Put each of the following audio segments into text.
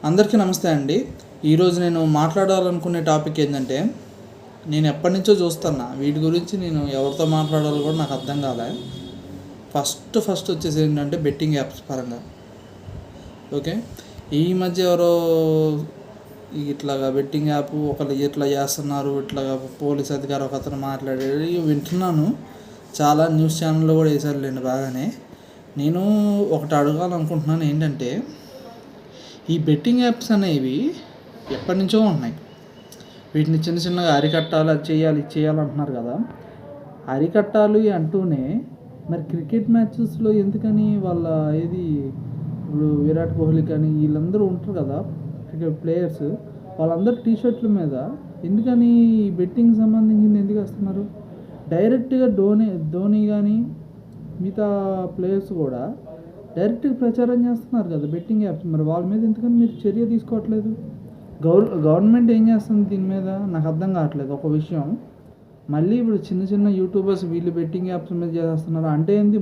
అందరికీ నమస్తే అండి. ఈరోజు నేను మాట్లాడాలనుకునే టాపిక్ ఏంటంటే, నేను ఎప్పటి నుంచో చూస్తున్నా వీటి గురించి. నేను ఎవరితో మాట్లాడాలో కూడా నాకు అర్థం కాలే. ఫస్ట్ వచ్చేసి ఏంటంటే బెట్టింగ్ యాప్స్ పరంగా. ఓకే, ఈ మధ్య ఎవరో ఇట్లాగా బెట్టింగ్ యాప్ ఒకళ్ళు ఇట్లా చేస్తున్నారు, ఇట్లాగా పోలీస్ అధికారి ఒక అతను మాట్లాడేది వింటున్నాను. చాలా న్యూస్ ఛానల్లో కూడా వేసారులేండి బాగానే. నేను ఒకటి అడగాలనుకుంటున్నాను ఏంటంటే, ఈ బెట్టింగ్ యాప్స్ అనేవి ఎప్పటి నుంచో ఉన్నాయి. వీటిని చిన్నగా అరికట్టాలి, అది చేయాలి అంటున్నారు కదా. అరికట్టాలి అంటూనే మరి క్రికెట్ మ్యాచెస్లో ఎందుకని వాళ్ళ ఇప్పుడు విరాట్ కోహ్లీ కానీ వీళ్ళందరూ ఉంటారు కదా క్రికెట్ ప్లేయర్స్, వాళ్ళందరూ టీషర్ట్ల మీద ఎందుకని ఈ బెట్టింగ్ సంబంధించింది ఎందుకు వేస్తున్నారు? డైరెక్ట్గా ధోని కానీ మిగతా ప్లేయర్స్ కూడా డైరెక్ట్గా ప్రచారం చేస్తున్నారు కదా బెట్టింగ్ యాప్స్. మరి వాళ్ళ మీద ఎందుకని మీరు చర్య తీసుకోవట్లేదు? గవర్నమెంట్ ఏం చేస్తుంది దీని మీద నాకు అర్థం కావట్లేదు. ఒక విషయం, మళ్ళీ ఇప్పుడు చిన్న యూట్యూబర్స్ వీళ్ళు బెట్టింగ్ యాప్స్ మీద చేస్తున్నారు అంటే ఏంది?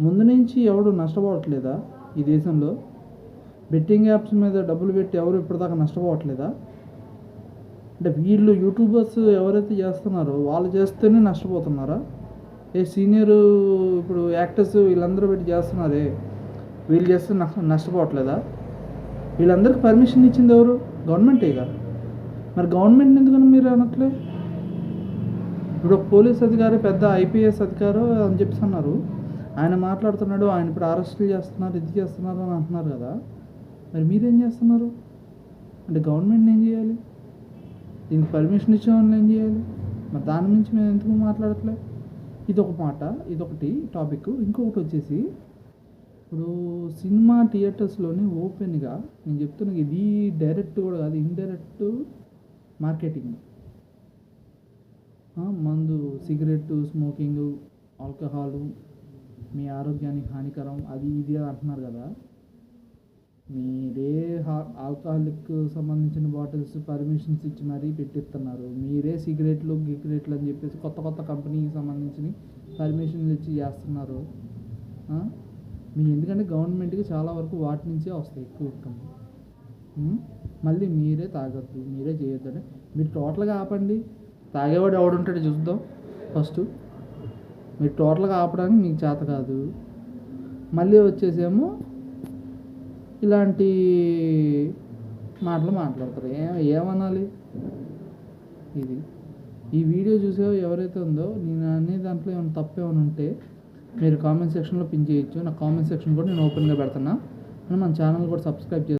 ముందు నుంచి ఎవడు నష్టపోవట్లేదా ఈ దేశంలో? బెట్టింగ్ యాప్స్ మీద డబ్బులు పెట్టి ఎవరు ఇప్పటిదాకా నష్టపోవట్లేదా? అంటే వీళ్ళు యూట్యూబర్స్ ఎవరైతే చేస్తున్నారో వాళ్ళు చేస్తేనే నష్టపోతున్నారా? సీనియర్ ఇప్పుడు యాక్టర్స్ వీళ్ళందరూ పెట్టి చేస్తున్నారే, వీళ్ళు చేస్తే నష్టపోవట్లేదా? వీళ్ళందరికీ పర్మిషన్ ఇచ్చింది ఎవరు? గవర్నమెంటేగా. మరి గవర్నమెంట్ ఎందుకని మీరు అనట్లే? ఇప్పుడు ఒక పోలీస్ అధికారి, పెద్ద ఐపీఎస్ అధికారు అని చెప్తున్నారు, ఆయన మాట్లాడుతున్నాడు, ఆయన ఇప్పుడు అరెస్టులు చేస్తున్నారు, ఇది చేస్తున్నారు అని అంటున్నారు కదా. మరి మీరేం చేస్తున్నారు? అంటే గవర్నమెంట్ ఏం చేయాలి? దీనికి పర్మిషన్ ఇచ్చేవాళ్ళని ఏం చేయాలి? మరి దాని నుంచి మేము ఎందుకు మాట్లాడట్లే? ఇదొక మాట, ఇదొకటి టాపిక్. ఇంకొకటి వచ్చేసి, ఇప్పుడు సినిమా థియేటర్స్లోని ఓపెన్గా నేను చెప్తున్నా, ఇది డైరెక్ట్ కూడా కాదు, ఇండైరెక్ట్ మార్కెటింగ్. మందు, సిగరెట్, స్మోకింగ్, ఆల్కహాలు మీ ఆరోగ్యానికి హానికరం, అది ఇది అంటున్నారు కదా. మీరే ఆల్కహాలిక్ సంబంధించిన బాటిల్స్ పర్మిషన్స్ ఇచ్చి మరీ పెట్టిస్తున్నారు. మీరే సిగరెట్లు అని చెప్పేసి కొత్త కంపెనీకి సంబంధించిన పర్మిషన్లు ఇచ్చి చేస్తున్నారు. మీ ఎందుకంటే గవర్నమెంట్కి చాలా వరకు వాటి నుంచే వస్తాయి ఎక్కువ ఇన్కమ్. మళ్ళీ మీరే తాగొద్దు, మీరే చేయొద్దు అంటే మీరు టోటల్గా ఆపండి. తాగేవాడు ఎవడుంటాడు చూద్దాం ఫస్ట్. మీరు టోటల్గా ఆపడానికి మీకు చేత కాదు, మళ్ళీ వచ్చేసేమో ఇలాంటి మాటలు మాట్లాడతారు. ఏమనాలి? ఈ వీడియో చూసే ఎవరైతే ఉందో, నేను అనే దాంట్లో ఏమైనా తప్పు ఏమైనా ఉంటే మీరు కామెంట్ సెక్షన్లో పిన్ చేయొచ్చు. నా కామెంట్ సెక్షన్ కూడా నేను ఓపెన్గా పెడుతున్నా. మన ఛానల్ కూడా సబ్స్క్రైబ్ చేస్తాను.